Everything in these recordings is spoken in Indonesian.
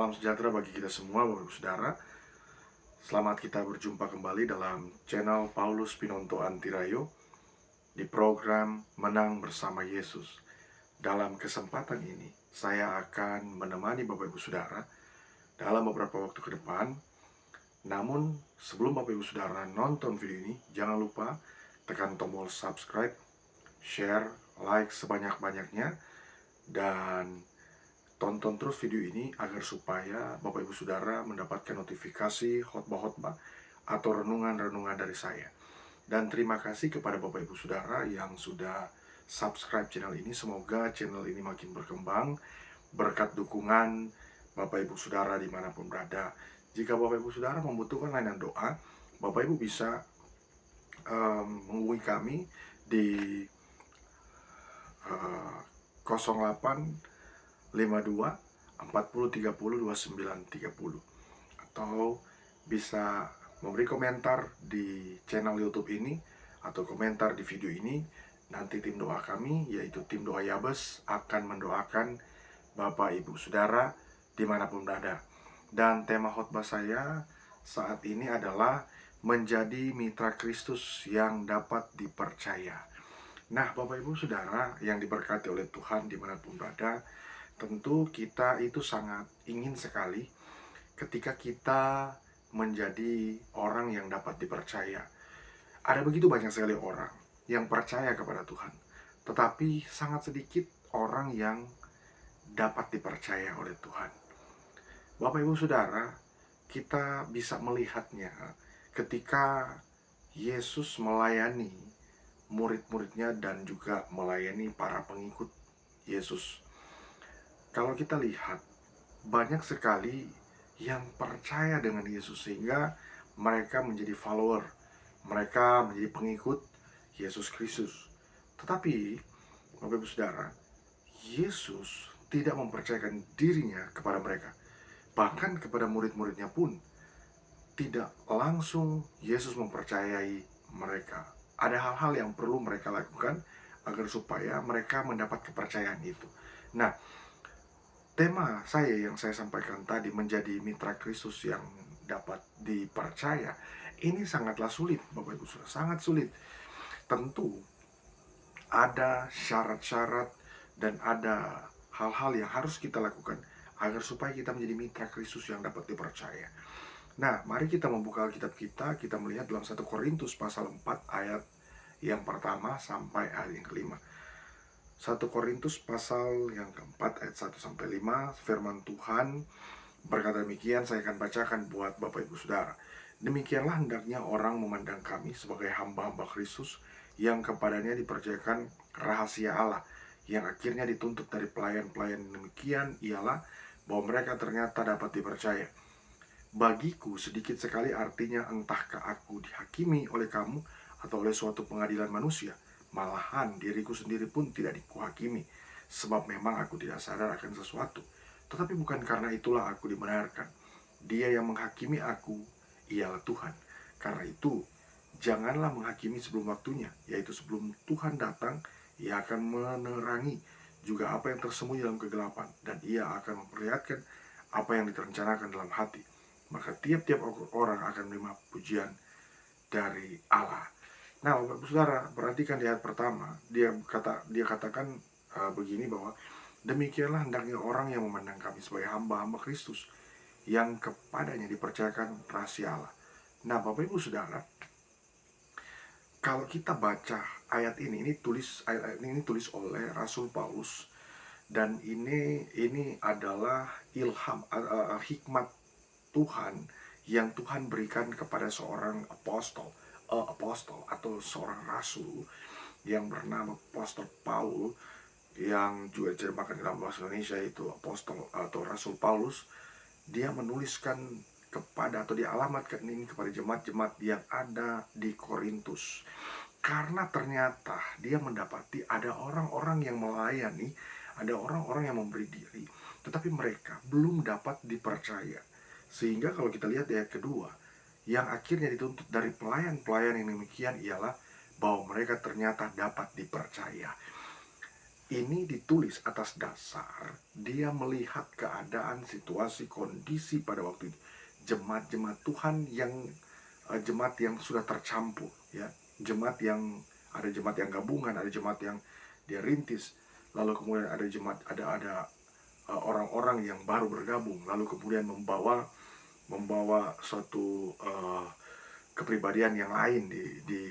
Salam sejahtera bagi kita semua, Bapak Ibu Saudara. Selamat kita berjumpa kembali dalam channel Paulus Pinonto Antirayo di program Menang Bersama Yesus. Dalam kesempatan ini, saya akan menemani Bapak Ibu Saudara dalam beberapa waktu ke depan. Namun, sebelum Bapak Ibu Saudara nonton video ini, jangan lupa tekan tombol subscribe, share, like sebanyak-banyaknya, dan tonton terus video ini agar supaya Bapak Ibu Saudara mendapatkan notifikasi khotbah-khotbah atau renungan-renungan dari saya. Dan terima kasih kepada Bapak Ibu Saudara yang sudah subscribe channel ini. Semoga channel ini makin berkembang berkat dukungan Bapak Ibu Saudara dimanapun berada. Jika Bapak Ibu Saudara membutuhkan layanan doa, Bapak Ibu bisa menghubungi kami di 08 52 40 30 29 30, atau bisa memberi komentar di channel YouTube ini atau komentar di video ini. Nanti tim doa kami, yaitu tim doa Yabes, akan mendoakan Bapak Ibu Saudara dimanapun berada. Dan tema khotbah saya saat ini adalah menjadi mitra Kristus yang dapat dipercaya. Nah, Bapak Ibu Saudara yang diberkati oleh Tuhan dimanapun berada, tentu kita itu sangat ingin sekali ketika kita menjadi orang yang dapat dipercaya. Ada begitu banyak sekali orang yang percaya kepada Tuhan, tetapi sangat sedikit orang yang dapat dipercaya oleh Tuhan. Bapak Ibu Saudara, kita bisa melihatnya ketika Yesus melayani murid-muridnya dan juga melayani para pengikut Yesus. Kalau kita lihat, banyak sekali yang percaya dengan Yesus sehingga mereka menjadi follower, mereka menjadi pengikut Yesus Kristus. Tetapi, Bapak Ibu Saudara, Yesus tidak mempercayakan dirinya kepada mereka. Bahkan kepada murid-muridnya pun tidak langsung Yesus mempercayai mereka. Ada hal-hal yang perlu mereka lakukan agar supaya mereka mendapat kepercayaan itu. Nah, tema saya yang saya sampaikan tadi, menjadi mitra Kristus yang dapat dipercaya, ini sangatlah sulit, Bapak Ibu Saudara, sangat sulit. Tentu ada syarat-syarat dan ada hal-hal yang harus kita lakukan agar supaya kita menjadi mitra Kristus yang dapat dipercaya. Nah, mari kita membuka Alkitab kita melihat dalam 1 Korintus pasal 4 ayat yang pertama sampai ayat yang kelima. 1 Korintus pasal yang keempat ayat 1-5, firman Tuhan berkata demikian. Saya akan bacakan buat Bapak Ibu Saudara. Demikianlah hendaknya orang memandang kami sebagai hamba-hamba Kristus yang kepadanya dipercayakan rahasia Allah, yang akhirnya dituntut dari pelayan-pelayan demikian ialah bahwa mereka ternyata dapat dipercaya. Bagiku sedikit sekali artinya, entahkah aku dihakimi oleh kamu atau oleh suatu pengadilan manusia. Malahan diriku sendiri pun tidak dikuhakimi, sebab memang aku tidak sadar akan sesuatu. Tetapi bukan karena itulah aku dibenarkan. Dia yang menghakimi aku ialah Tuhan. Karena itu, janganlah menghakimi sebelum waktunya, yaitu sebelum Tuhan datang. Ia akan menerangi juga apa yang tersembunyi dalam kegelapan, dan ia akan memperlihatkan apa yang diterencanakan dalam hati. Maka tiap-tiap orang akan menerima pujian dari Allah. Nah, Bapak Saudara, perhatikan di ayat pertama, dia katakan begini, bahwa demikianlah hendaknya orang yang memandang kami sebagai hamba-hamba Kristus yang kepadanya dipercayakan rahasia Allah. Nah, Bapak Ibu Saudara, kalau kita baca ayat ini tulis oleh Rasul Paulus, dan ini adalah ilham, hikmat Tuhan yang Tuhan berikan kepada seorang apostol atau seorang rasul yang bernama Apostol Paul, yang juga diterjemahkan dalam bahasa Indonesia itu apostol atau Rasul Paulus. Dia menuliskan kepada atau dialamatkan ini kepada jemaat-jemaat yang ada di Korintus, karena ternyata dia mendapati ada orang-orang yang melayani, ada orang-orang yang memberi diri, tetapi mereka belum dapat dipercaya. Sehingga kalau kita lihat di ayat kedua, yang akhirnya dituntut dari pelayan-pelayan yang demikian ialah bahwa mereka ternyata dapat dipercaya. ini ditulis atas dasar dia melihat keadaan, situasi, kondisi pada waktu itu. Jemaat-jemaat Tuhan yang jemaat yang sudah tercampur, ya. Jemaat yang ada jemaat yang gabungan, ada jemaat yang dia rintis, lalu kemudian ada jemaat orang-orang yang baru bergabung, lalu kemudian membawa suatu kepribadian yang lain di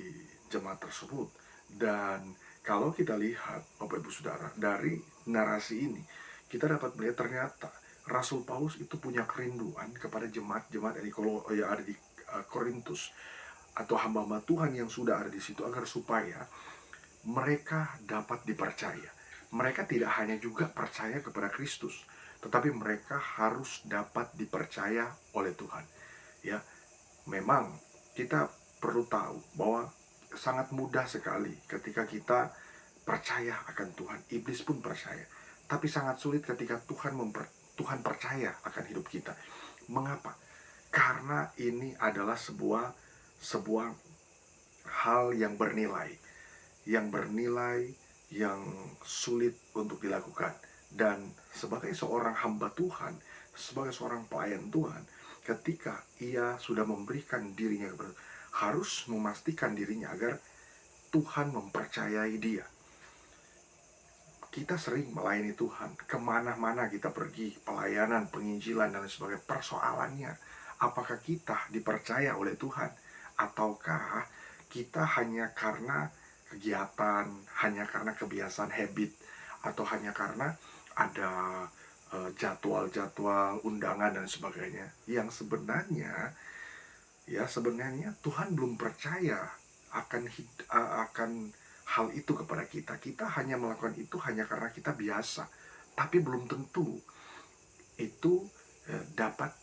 jemaat tersebut. Dan kalau kita lihat, Bapak Ibu Saudara, dari narasi ini kita dapat melihat ternyata Rasul Paulus itu punya kerinduan kepada jemaat-jemaat yang ada di Korintus, atau hamba-hamba Tuhan yang sudah ada di situ, agar supaya mereka dapat dipercaya. Mereka tidak hanya juga percaya kepada Kristus, tetapi mereka harus dapat dipercaya oleh Tuhan. Ya, memang kita perlu tahu bahwa sangat mudah sekali ketika kita percaya akan Tuhan. Iblis pun percaya. Tapi sangat sulit ketika Tuhan percaya akan hidup kita. Mengapa? Karena ini adalah sebuah hal yang bernilai, yang sulit untuk dilakukan. Dan sebagai seorang hamba Tuhan, sebagai seorang pelayan Tuhan, ketika ia sudah memberikan dirinya kepada, harus memastikan dirinya agar Tuhan mempercayai dia. Kita sering melayani Tuhan, kemana-mana kita pergi, pelayanan, penginjilan, dan lain sebagainya. Persoalannya, apakah kita dipercaya oleh Tuhan, ataukah kita hanya karena kegiatan, hanya karena kebiasaan habit, atau hanya karena ada jadwal-jadwal undangan dan sebagainya, yang sebenarnya Tuhan belum percaya akan hal itu kepada kita. Kita hanya melakukan itu hanya karena kita biasa, tapi belum tentu itu dapat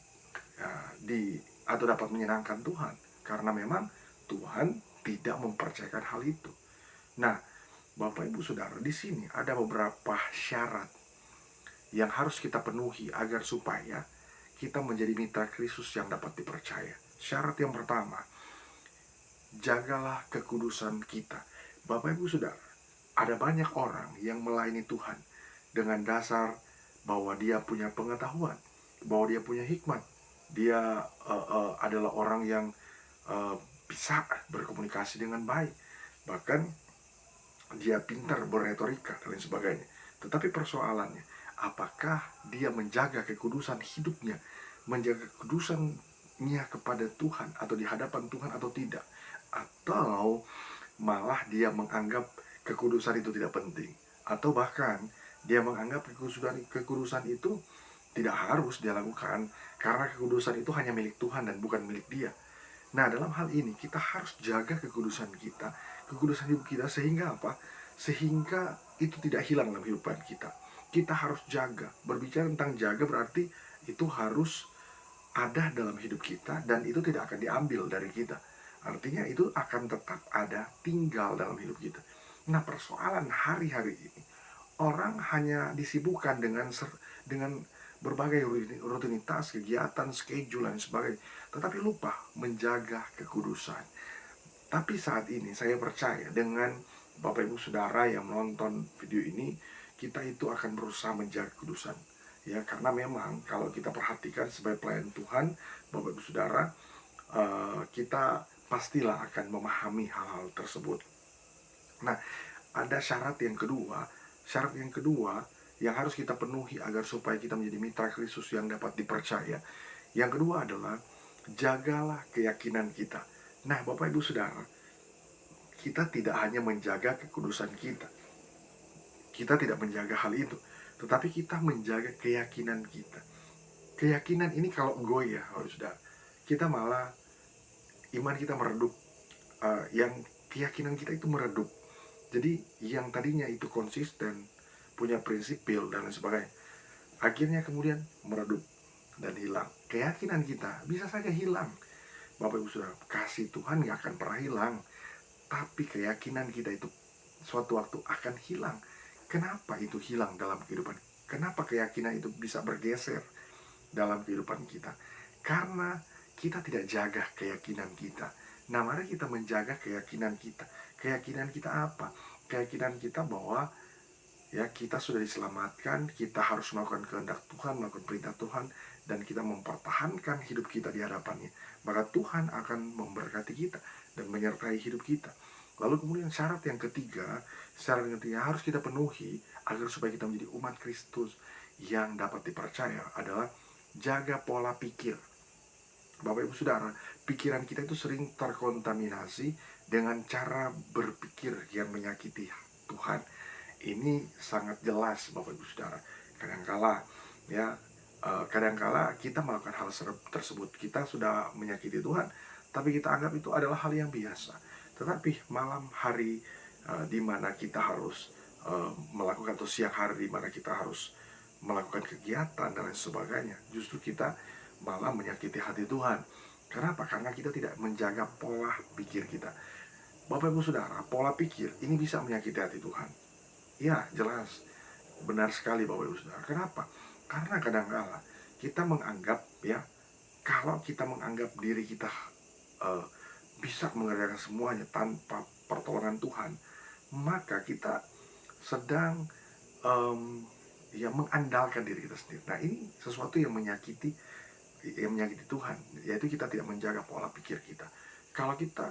dapat menyenangkan Tuhan, karena memang Tuhan tidak mempercayakan hal itu. Nah, Bapak Ibu Saudara, di sini ada beberapa syarat yang harus kita penuhi agar supaya kita menjadi mitra Kristus yang dapat dipercaya. Syarat yang pertama, jagalah kekudusan kita. Bapak Ibu Saudara, ada banyak orang yang melayani Tuhan dengan dasar bahwa dia punya pengetahuan, bahwa dia punya hikmat, dia adalah orang yang bisa berkomunikasi dengan baik, bahkan dia pintar berretorika dan lain sebagainya. Tetapi persoalannya, apakah dia menjaga kekudusan hidupnya, menjaga kekudusannya kepada Tuhan atau di hadapan Tuhan atau tidak? Atau malah dia menganggap kekudusan itu tidak penting, atau bahkan dia menganggap kekudusan itu tidak harus dia lakukan karena kekudusan itu hanya milik Tuhan dan bukan milik dia. Nah, dalam hal ini kita harus jaga kekudusan kita, kekudusan hidup kita, sehingga apa? Sehingga itu tidak hilang dalam kehidupan kita. Kita harus jaga. Berbicara tentang jaga berarti itu harus ada dalam hidup kita dan itu tidak akan diambil dari kita. Artinya itu akan tetap ada, tinggal dalam hidup kita. Nah, persoalan hari-hari ini, orang hanya disibukkan dengan berbagai rutinitas, kegiatan, schedule, dan sebagainya, tetapi lupa menjaga kekudusan. Tapi saat ini saya percaya dengan Bapak Ibu Saudara yang menonton video ini, kita itu akan berusaha menjaga kekudusan. Ya, karena memang kalau kita perhatikan sebagai pelayan Tuhan, Bapak Ibu Saudara, kita pastilah akan memahami hal-hal tersebut. Nah, ada syarat yang kedua yang harus kita penuhi agar supaya kita menjadi mitra Kristus yang dapat dipercaya. Yang kedua adalah jagalah keyakinan kita. Nah, Bapak Ibu Saudara, kita tidak hanya menjaga kekudusan kita. Kita tidak menjaga hal itu, tetapi kita menjaga keyakinan kita. Keyakinan ini kalau goyah, Saudara, kita malah iman kita meredup. Yang keyakinan kita itu meredup. Jadi yang tadinya itu konsisten, punya prinsipil dan lain sebagainya, akhirnya kemudian meredup dan hilang. Keyakinan kita bisa saja hilang. Bapak Ibu Saudara, kasih Tuhan gak akan pernah hilang, tapi keyakinan kita itu suatu waktu akan hilang. Kenapa itu hilang dalam kehidupan? Kenapa keyakinan itu bisa bergeser dalam kehidupan kita? Karena kita tidak jaga keyakinan kita. Nah, mari kita menjaga keyakinan kita. Keyakinan kita apa? Keyakinan kita bahwa Ya, kita sudah diselamatkan, kita harus melakukan kehendak Tuhan, melakukan perintah Tuhan, dan kita mempertahankan hidup kita di hadapannya. Maka Tuhan akan memberkati kita dan menyertai hidup kita. Lalu kemudian syarat yang ketiga harus kita penuhi agar supaya kita menjadi umat Kristus yang dapat dipercaya adalah jaga pola pikir. Bapak Ibu Saudara, pikiran kita itu sering terkontaminasi dengan cara berpikir yang menyakiti Tuhan. Ini sangat jelas Bapak Ibu Saudara. Kadangkala ya kadangkala kita melakukan hal tersebut, kita sudah menyakiti Tuhan, tapi kita anggap itu adalah hal yang biasa. Tetapi malam hari di mana kita harus melakukan, atau siang hari di mana kita harus melakukan kegiatan dan lain sebagainya, justru kita malah menyakiti hati Tuhan. Kenapa? Karena kita tidak menjaga pola pikir kita. Bapak Ibu Saudara, pola pikir ini bisa menyakiti hati Tuhan. Ya, jelas. Benar sekali Bapak Ibu Saudara. Kenapa? Karena kadang-kala kita menganggap, ya, kalau kita menganggap diri kita uh, bisa mengerjakan semuanya tanpa pertolongan Tuhan, maka kita sedang ya mengandalkan diri kita sendiri. Nah, ini sesuatu yang menyakiti Tuhan, yaitu kita tidak menjaga pola pikir kita. Kalau kita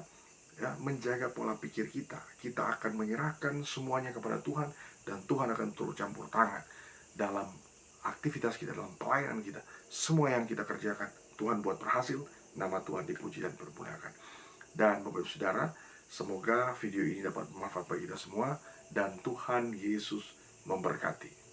ya menjaga pola pikir kita, kita akan menyerahkan semuanya kepada Tuhan, dan Tuhan akan turut campur tangan dalam aktivitas kita, dalam pelayanan kita. Semua yang kita kerjakan, Tuhan buat berhasil, nama Tuhan dipuji dan dipermuliakan. Dan Bapak Ibu Saudara, semoga video ini dapat bermanfaat bagi kita semua, dan Tuhan Yesus memberkati.